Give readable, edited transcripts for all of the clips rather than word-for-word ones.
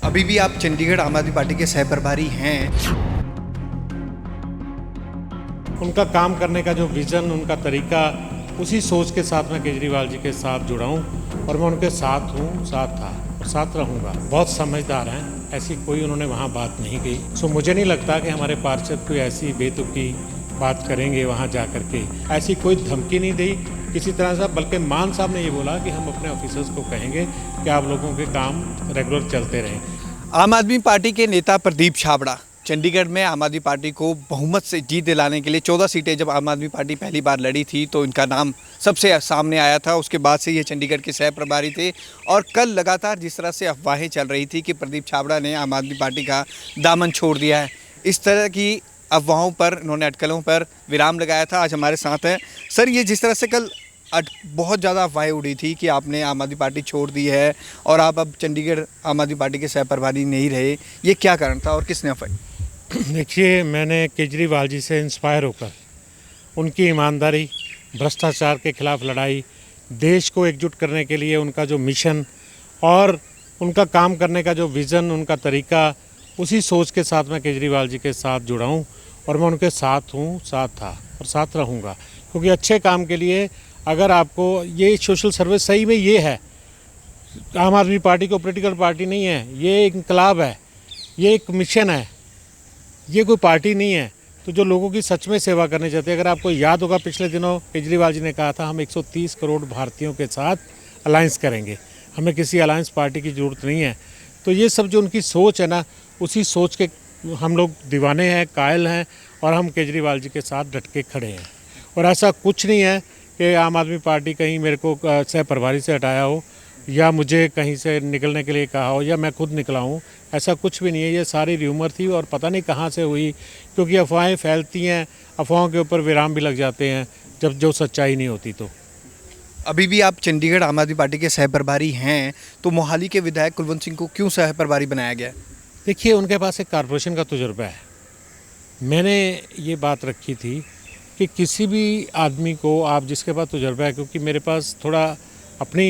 अभी भी आप चंडीगढ़ आम आदमी पार्टी के सह प्रभारी हैं। उनका काम करने का जो विज़न, उनका तरीका, उसी सोच के साथ मैं केजरीवाल जी के साथ जुड़ा हूँ और मैं उनके साथ हूँ, साथ था और साथ रहूँगा। बहुत समझदार हैं, ऐसी कोई उन्होंने वहाँ बात नहीं कही। सो मुझे नहीं लगता कि हमारे पार्षद कोई ऐसी बेतुकी बात करेंगे वहाँ जा कर के। ऐसी कोई धमकी नहीं दी किसी तरह से, बल्कि मान साहब ने ये बोला कि हम अपने ऑफिसर्स को कहेंगे कि आप लोगों के काम रेगुलर चलते रहें। आम आदमी पार्टी के नेता प्रदीप छाबड़ा चंडीगढ़ में आम आदमी पार्टी को बहुमत से जीत दिलाने के लिए 14 सीटें जब आम आदमी पार्टी पहली बार लड़ी थी तो इनका नाम सबसे सामने आया था। उसके बाद से ये चंडीगढ़ के सह प्रभारी थे और कल लगातार जिस तरह से अफवाहें चल रही थी कि प्रदीप छाबड़ा ने आम आदमी पार्टी का दामन छोड़ दिया है, इस तरह की अफवाहों पर इन्होंने अटकलों पर विराम लगाया था। आज हमारे साथ हैं सर। ये जिस तरह से कल बहुत ज़्यादा अफवाहें उड़ी थी कि आपने आम आदमी पार्टी छोड़ दी है और आप अब चंडीगढ़ आम आदमी पार्टी के सह प्रभारी नहीं रहे, ये क्या कारण था और किसने अफवाह? देखिए, मैंने केजरीवाल जी से इंस्पायर होकर उनकी ईमानदारी, भ्रष्टाचार के खिलाफ लड़ाई, देश को एकजुट करने के लिए उनका जो मिशन और उनका काम करने का जो विज़न, उनका तरीका, उसी सोच के साथ मैं केजरीवाल जी के साथ जुड़ा हूँ और मैं उनके साथ हूँ, साथ था और साथ रहूँगा। क्योंकि अच्छे काम के लिए अगर आपको ये सोशल सर्विस सही में ये है, आम आदमी पार्टी को पॉलिटिकल पार्टी नहीं है, ये एक इनकलाब है, ये एक मिशन है, ये कोई पार्टी नहीं है। तो जो लोगों की सच में सेवा करनी चाहते हैं, अगर आपको याद होगा पिछले दिनों केजरीवाल जी ने कहा था हम 130 करोड़ भारतीयों के साथ अलायंस करेंगे, हमें किसी अलायंस पार्टी की ज़रूरत नहीं है। तो ये सब जो उनकी सोच है ना, उसी सोच के हम लोग दीवाने हैं, कायल हैं और हम केजरीवाल जी के साथ डट के खड़े हैं। और ऐसा कुछ नहीं है कि आम आदमी पार्टी कहीं मेरे को सह प्रभारी से हटाया हो या मुझे कहीं से निकलने के लिए कहा हो या मैं खुद निकला हूँ, ऐसा कुछ भी नहीं है। ये सारी र्यूमर थी और पता नहीं कहाँ से हुई, क्योंकि अफवाहें फैलती हैं, अफवाहों के ऊपर विराम भी लग जाते हैं जब जो सच्चाई नहीं होती। तो अभी भी आप चंडीगढ़ आम आदमी पार्टी के सह प्रभारी हैं, तो मोहाली के विधायक कुलवंत सिंह को क्यों सह प्रभारी बनाया गया? देखिए, उनके पास एक कॉरपोरेशन का तजुर्बा है। मैंने ये बात रखी थी कि किसी भी आदमी को आप जिसके पास तजुर्बा है, क्योंकि मेरे पास थोड़ा अपनी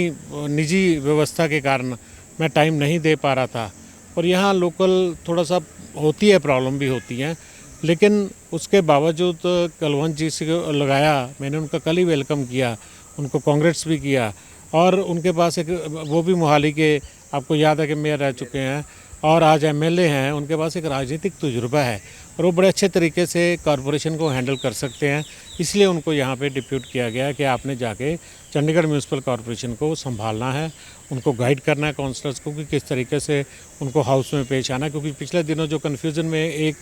निजी व्यवस्था के कारण मैं टाइम नहीं दे पा रहा था और यहाँ लोकल थोड़ा सा होती है, प्रॉब्लम भी होती हैं, लेकिन उसके बावजूद कुलवंत जी से लगाया। मैंने उनका कल ही वेलकम किया, उनको कांग्रेस भी किया और उनके पास एक वो भी मोहाली के, आपको याद है कि मेयर रह चुके हैं और आज एमएलए हैं, उनके पास एक राजनीतिक तजुर्बा है और वो बड़े अच्छे तरीके से कॉरपोरेशन को हैंडल कर सकते हैं। इसलिए उनको यहाँ पे डिप्यूट किया गया कि आपने जाके चंडीगढ़ म्यूनसिपल कॉरपोरेशन को संभालना है, उनको गाइड करना है काउंसलर्स को कि किस तरीके से उनको हाउस में पेश आना है। क्योंकि पिछले दिनों जो कन्फ्यूज़न में, एक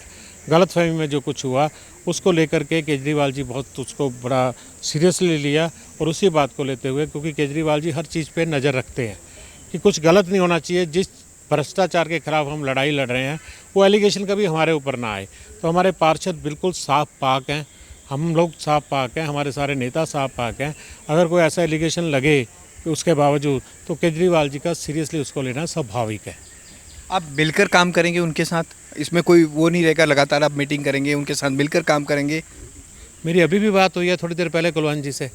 गलतफहमी में जो कुछ हुआ, उसको लेकर के केजरीवाल जी बहुत उसको बड़ा सीरियसली लिया और उसी बात को लेते हुए, क्योंकि केजरीवाल जी हर चीज़ पर नज़र रखते हैं कि कुछ गलत नहीं होना चाहिए, जिस भ्रष्टाचार के खिलाफ हम लड़ाई लड़ रहे हैं वो एलिगेशन कभी हमारे ऊपर ना आए। तो हमारे पार्षद बिल्कुल साफ पाक हैं, हम लोग साफ पाक हैं, हमारे सारे नेता साफ पाक हैं। अगर कोई ऐसा एलिगेशन लगे कि उसके बावजूद, तो केजरीवाल जी का सीरियसली उसको लेना स्वाभाविक है। आप मिलकर काम करेंगे उनके साथ, इसमें कोई वो नहीं रहेगा, लगातार आप मीटिंग करेंगे उनके साथ, मिलकर काम करेंगे? मेरी अभी भी बात हुई है थोड़ी देर पहले कुलवंत जी से,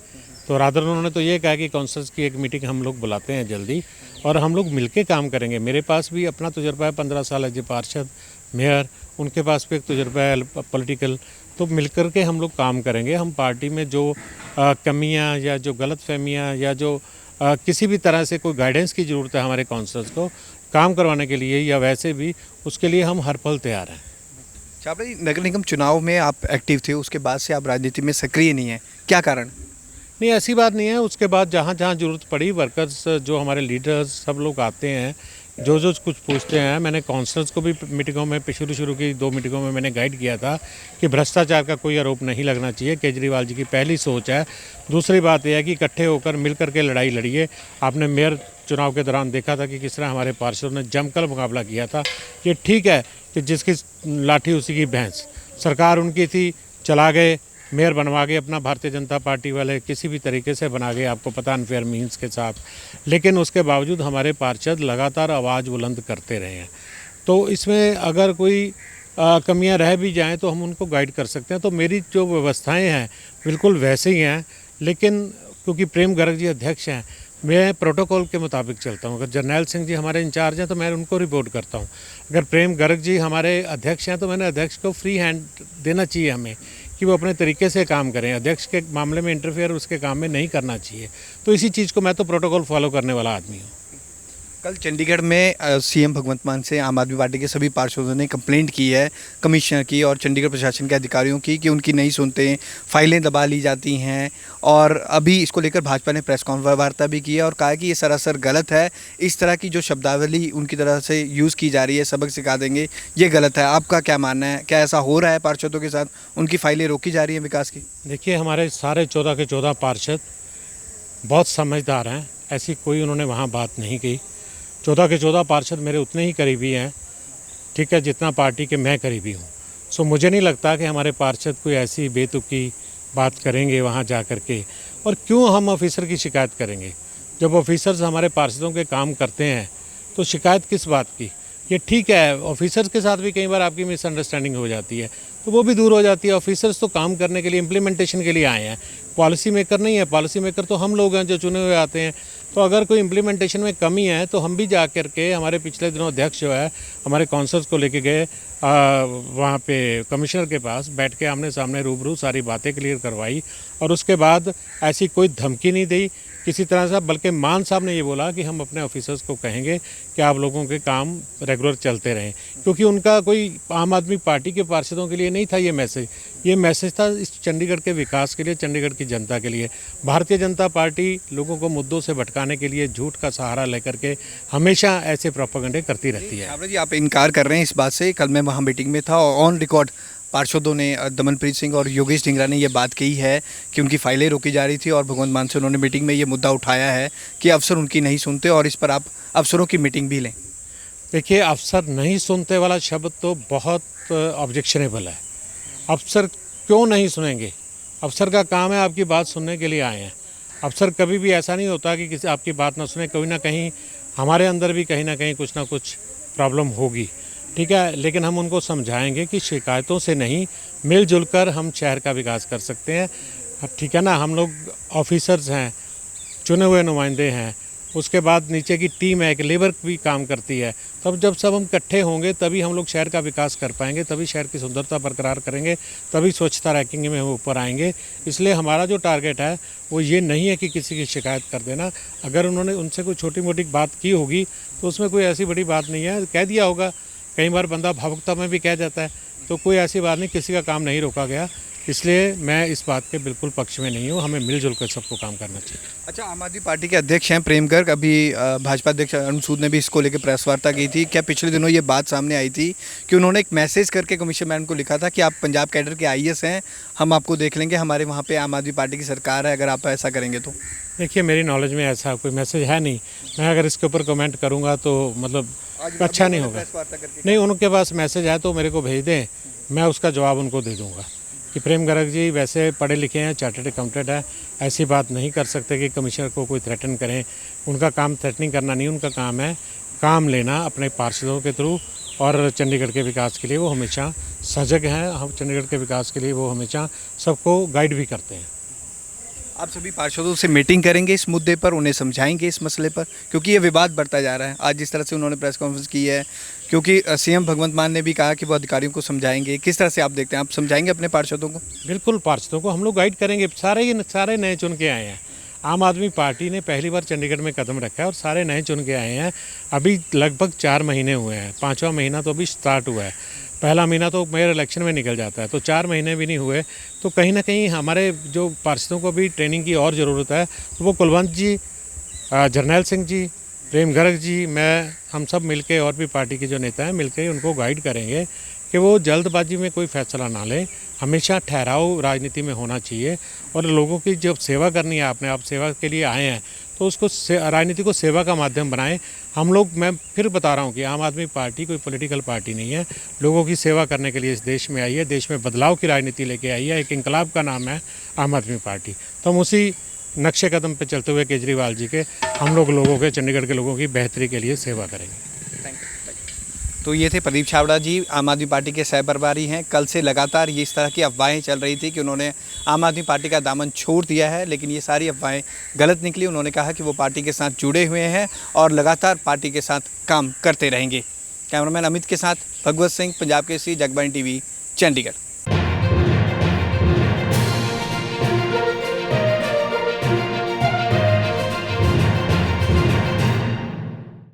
तो रादर उन्होंने तो ये कहा कि काउंसलर्स की एक मीटिंग हम लोग बुलाते हैं जल्दी और हम लोग मिलके काम करेंगे। मेरे पास भी अपना तजुर्बा है, 15 साल एज ए पार्षद, मेयर, उनके पास भी एक तजुर्बा है पॉलिटिकल। तो मिलकर के हम लोग काम करेंगे। हम पार्टी में जो कमियां या जो गलतफहमियां या जो किसी भी तरह से कोई गाइडेंस की ज़रूरत है हमारे काउंसलर्स को काम करवाने के लिए या वैसे भी, उसके लिए हम हर पल तैयार हैं। छाबड़ा जी, नगर निगम चुनाव में आप एक्टिव थे, उसके बाद से आप राजनीति में सक्रिय नहीं हैं, क्या कारण? नहीं, ऐसी बात नहीं है। उसके बाद जहाँ जहाँ ज़रूरत पड़ी, वर्कर्स जो हमारे लीडर्स सब लोग आते हैं, जो कुछ पूछते हैं। मैंने काउंसलर्स को भी मीटिंगों में शुरू की 2 मीटिंगों में मैंने गाइड किया था कि भ्रष्टाचार का कोई आरोप नहीं लगना चाहिए। केजरीवाल जी की पहली सोच है। दूसरी बात यह है कि इकट्ठे होकर मिल कर के लड़ाई लड़िए। आपने मेयर चुनाव के दौरान देखा था कि किस तरह हमारे पार्षदों ने जमकर मुकाबला किया था। ये ठीक है कि जिसकी लाठी उसी की भैंस, सरकार उनकी थी, चला गए, मेयर बनवा के अपना भारतीय जनता पार्टी वाले किसी भी तरीके से बना गए, आपको पता, अनफेयर मीन्स के साथ। लेकिन उसके बावजूद हमारे पार्षद लगातार आवाज़ बुलंद करते रहे हैं। तो इसमें अगर कोई कमियां रह भी जाएं तो हम उनको गाइड कर सकते हैं। तो मेरी जो व्यवस्थाएं हैं बिल्कुल वैसे ही हैं, लेकिन क्योंकि प्रेम गर्ग जी अध्यक्ष हैं मैं प्रोटोकॉल के मुताबिक चलता हूँ। अगर जर्नैल सिंह जी हमारे इंचार्ज हैं तो मैं उनको रिपोर्ट करता हूँ। अगर प्रेम गर्ग जी हमारे अध्यक्ष हैं तो मैंने अध्यक्ष को फ्री हैंड देना चाहिए हमें कि वो अपने तरीके से काम करें। अध्यक्ष के मामले में इंटरफेयर उसके काम में नहीं करना चाहिए। तो इसी चीज़ को मैं तो प्रोटोकॉल फॉलो करने वाला आदमी हूँ। कल चंडीगढ़ में सीएम भगवंत मान से आम आदमी पार्टी के सभी पार्षदों ने कंप्लेंट की है कमिश्नर की और चंडीगढ़ प्रशासन के अधिकारियों की कि उनकी नहीं सुनते, फाइलें दबा ली जाती हैं। और अभी इसको लेकर भाजपा ने प्रेस वार्ता भी की है और कहा कि ये सरासर गलत है। इस तरह की जो शब्दावली उनकी तरह से यूज़ की जा रही है, सबक सिखा देंगे, ये गलत है। आपका क्या मानना है? क्या ऐसा हो रहा है पार्षदों के साथ? उनकी फाइलें रोकी जा रही हैं विकास की? देखिए, हमारे सारे 14 के 14 पार्षद बहुत समझदार हैं। ऐसी कोई उन्होंने वहाँ बात नहीं कही। 14 के 14 पार्षद मेरे उतने ही करीबी हैं, ठीक है, जितना पार्टी के मैं करीबी हूँ। सो मुझे नहीं लगता कि हमारे पार्षद कोई ऐसी बेतुकी बात करेंगे वहाँ जा कर के। और क्यों हम ऑफिसर की शिकायत करेंगे? जब ऑफिसर्स हमारे पार्षदों के काम करते हैं तो शिकायत किस बात की? ये ठीक है, ऑफिसर्स के साथ भी कई बार आपकी मिसअंडरस्टैंडिंग हो जाती है तो वो भी दूर हो जाती है। ऑफिसर्स तो काम करने के लिए, इम्प्लीमेंटेशन के लिए आए हैं, पॉलिसी मेकर नहीं है। पॉलिसी मेकर तो हम लोग हैं जो चुने हुए आते हैं। तो अगर कोई इम्प्लीमेंटेशन में कमी है तो हम भी जा कर के, हमारे पिछले दिनों अध्यक्ष जो है हमारे काउंसल्स को लेके गए वहाँ पे कमिश्नर के पास, बैठ के आमने सामने रूबरू सारी बातें क्लियर करवाई और उसके बाद ऐसी कोई धमकी नहीं दी किसी तरह से। बल्कि मान साहब ने ये बोला कि हम अपने ऑफिसर्स को कहेंगे कि आप लोगों के काम रेगुलर चलते रहें, क्योंकि उनका कोई आम आदमी पार्टी के पार्षदों के लिए नहीं था ये मैसेज। ये मैसेज था इस चंडीगढ़ के विकास के लिए, चंडीगढ़ की जनता के लिए। भारतीय जनता पार्टी लोगों को मुद्दों से भटकाने के लिए झूठ का सहारा लेकर के हमेशा ऐसे प्रोपेगेंडे करती रहती है। छाबड़ा जी, आप इनकार कर रहे हैं इस बात से। कल मैं वहाँ मीटिंग में था और ऑन रिकॉर्ड पार्षदों ने, दमनप्रीत सिंह और योगेश ढिंगरा ने ये बात कही है कि उनकी फाइलें रोकी जा रही थी और भगवंत मान से उन्होंने मीटिंग में ये मुद्दा उठाया है कि अफसर उनकी नहीं सुनते और इस पर आप अफसरों की मीटिंग भी लें। देखिए, अफसर नहीं सुनते वाला शब्द तो बहुत ऑब्जेक्शनेबल है। अफसर क्यों नहीं सुनेंगे? अफसर का काम है आपकी बात सुनने के लिए आए हैं। अफसर कभी भी ऐसा नहीं होता कि किसी आपकी बात ना सुने। कहीं ना कहीं हमारे अंदर भी कहीं ना कहीं कुछ ना कुछ प्रॉब्लम होगी, ठीक है, लेकिन हम उनको समझाएंगे कि शिकायतों से नहीं, मिलजुल कर हम शहर का विकास कर सकते हैं, ठीक है ना। हम लोग ऑफिसर्स हैं, चुने हुए नुमाइंदे हैं, उसके बाद नीचे की टीम है, एक लेबर भी काम करती है। तब जब सब हम इकट्ठे होंगे तभी हम लोग शहर का विकास कर पाएंगे, तभी शहर की सुंदरता बरकरार करेंगे, तभी स्वच्छता रैंकिंग में हम ऊपर आएंगे। इसलिए हमारा जो टारगेट है वो ये नहीं है कि किसी की शिकायत कर देना। अगर उन्होंने उनसे कोई छोटी मोटी बात की होगी तो उसमें कोई ऐसी बड़ी बात नहीं है, कह दिया होगा। कई बार बंदा भावुकता में भी कह जाता है, तो कोई ऐसी बात नहीं, किसी का काम नहीं रोका गया। इसलिए मैं इस बात के बिल्कुल पक्ष में नहीं हूँ। हमें मिलजुल कर सबको काम करना चाहिए। अच्छा, आम आदमी पार्टी के अध्यक्ष हैं प्रेम गर्ग, अभी भाजपा अध्यक्ष अरुण सूद ने भी इसको लेकर प्रेस वार्ता की थी। क्या पिछले दिनों ये बात सामने आई थी कि उन्होंने एक मैसेज करके कमीशन मैन को लिखा था कि आप पंजाब कैडर के आईएएस हैं, हम आपको देख लेंगे, हमारे वहाँ पे आम आदमी पार्टी की सरकार है, अगर आप ऐसा करेंगे तो? देखिए, मेरी नॉलेज में ऐसा कोई मैसेज है नहीं। मैं अगर इसके ऊपर कमेंट करूँगा तो मतलब अच्छा नहीं होगा। नहीं, उनके पास मैसेज है तो मेरे को भेज दें, मैं उसका जवाब उनको दे दूँगा कि प्रेम गर्ग जी वैसे पढ़े लिखे हैं, चार्टर्ड अकाउंटेंट है, ऐसी बात नहीं कर सकते कि कमिश्नर को कोई थ्रेटन करें। उनका काम थ्रेटनिंग करना नहीं, उनका काम है काम लेना अपने पार्षदों के थ्रू। और चंडीगढ़ के विकास के लिए वो हमेशा सजग हैं। हम चंडीगढ़ के विकास के लिए वो हमेशा सबको गाइड भी करते हैं। आप सभी पार्षदों से मीटिंग करेंगे इस मुद्दे पर, उन्हें समझाएंगे इस मसले पर, क्योंकि ये विवाद बढ़ता जा रहा है। आज जिस तरह से उन्होंने प्रेस कॉन्फ्रेंस की है, क्योंकि सीएम भगवंत मान ने भी कहा कि वो अधिकारियों को समझाएंगे, किस तरह से आप देखते हैं? आप समझाएंगे अपने पार्षदों को? बिल्कुल, पार्षदों को हम लोग गाइड करेंगे। सारे नए चुन के आए हैं। आम आदमी पार्टी ने पहली बार चंडीगढ़ में कदम रखा है और सारे नए चुन के आए हैं। अभी लगभग 4 महीने हुए हैं, 5वां महीना तो अभी स्टार्ट हुआ है। पहला महीना तो मेयर इलेक्शन में निकल जाता है, तो 4 महीने भी नहीं हुए। तो कहीं ना कहीं हमारे जो पार्षदों को भी ट्रेनिंग की और ज़रूरत है। तो वो कुलवंत जी, जर्नैल सिंह जी, प्रेम गर्ग जी, मैं, हम सब मिलके और भी पार्टी के जो नेता हैं मिलके उनको गाइड करेंगे कि वो जल्दबाजी में कोई फैसला ना लें। हमेशा ठहराव राजनीति में होना चाहिए और लोगों की जब सेवा करनी है, आपने आप सेवा के लिए आए हैं तो उसको राजनीति को सेवा का माध्यम बनाएं। हम लोग, मैं फिर बता रहा हूं कि आम आदमी पार्टी कोई पॉलिटिकल पार्टी नहीं है, लोगों की सेवा करने के लिए इस देश में आई है, देश में बदलाव की राजनीति लेके आई है। एक इंकलाब का नाम है आम आदमी पार्टी। तो हम उसी नक्शे कदम पे चलते हुए केजरीवाल जी के, हम लोग लोगों के, चंडीगढ़ के लोगों की बेहतरी के लिए सेवा करेंगे। तो ये थे प्रदीप छाबड़ा जी, आम आदमी पार्टी के सह प्रभारी हैं। कल से लगातार ये इस तरह की अफवाहें चल रही थी कि उन्होंने आम आदमी पार्टी का दामन छोड़ दिया है, लेकिन ये सारी अफवाहें गलत निकली। उन्होंने कहा कि वो पार्टी के साथ जुड़े हुए हैं और लगातार पार्टी के साथ काम करते रहेंगे। कैमरामैन अमित के साथ भगवत सिंह, पंजाब केसरी, जगबानी टीवी, चंडीगढ़।